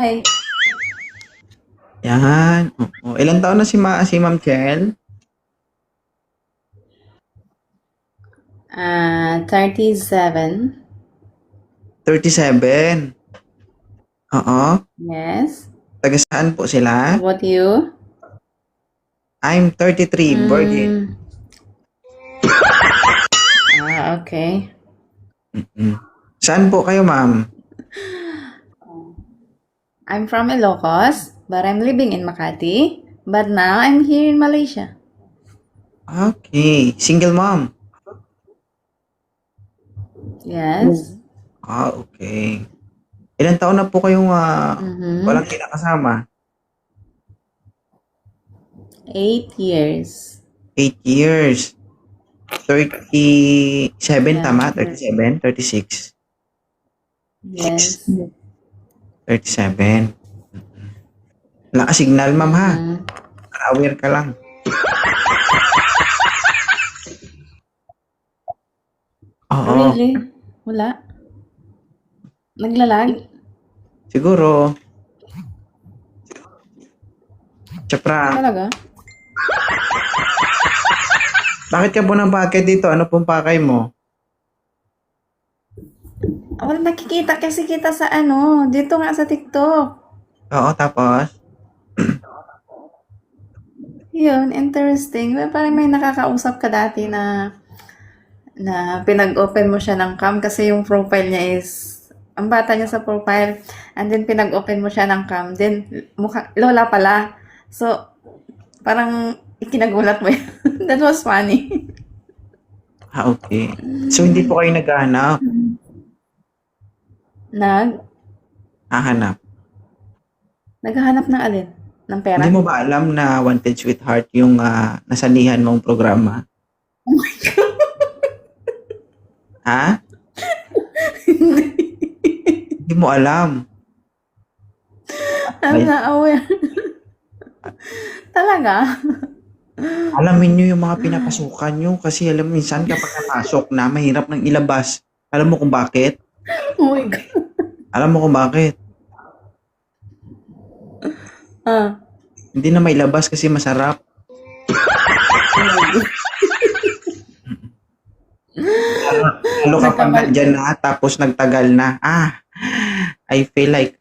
Hi. Yan, oo. Ilang taon na si Ma'am Chel? 37. 37. Oo. Yes. Taga saan po How sila? about you? I'm 33, virgin. Mm. Okay. Mm. Saan po kayo, ma'am? I'm from Ilocos, but I'm living in Makati. But now I'm here in Malaysia. Okay. Single mom. Yes. Okay. Ilang taon na po kayong Mm-hmm. walang kinakasama? 8 years. 8 years. 37, Yeah. tama? 37, 36. Yes. 37. Wala ka signal, ma'am, ha? Mm-hmm. Aware ka lang. Oo. Really? Wala? Naglalag? Siguro. Tsapra. Talaga? Bakit ka po ng packet dito? Ano pong pakay mo? Wala, nakikita kasi kita sa ano, dito nga sa TikTok. Oo, tapos? Yun, interesting. Parang may nakakausap ka dati na pinag-open mo siya ng cam kasi yung profile niya is ang bata niya sa profile, and then pinag-open mo siya ng cam, then mukha lola pala. So parang ikinagulat mo yun. That was funny. Okay. So, hindi po kayo naghahanap? Nag Hahanap? Naghahanap ng alin? Ng pera? Hindi mo ba alam na Wanted Sweetheart yung nasalihan mong programa? Oh my God! Ha? Hindi. Hindi mo alam. I'm not aware. Talaga? Alamin nyo yung mga pinapasukan nyo kasi alam minsan kapag napasok na, mahirap nang ilabas. Alam mo kung bakit? Oh my God. Alam mo kung bakit? Ah. Hindi na mailabas kasi masarap. Oh my God. Lalo kapag Nagkamal. nandyan na tapos nagtagal na. I feel like,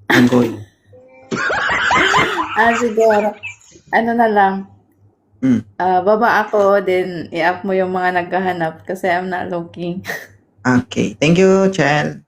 agoy. Siguro. Ano na lang. Mm. Baba ako, then i-up mo yung mga naghahanap kasi I'm not looking. Okay. Thank you, Chel.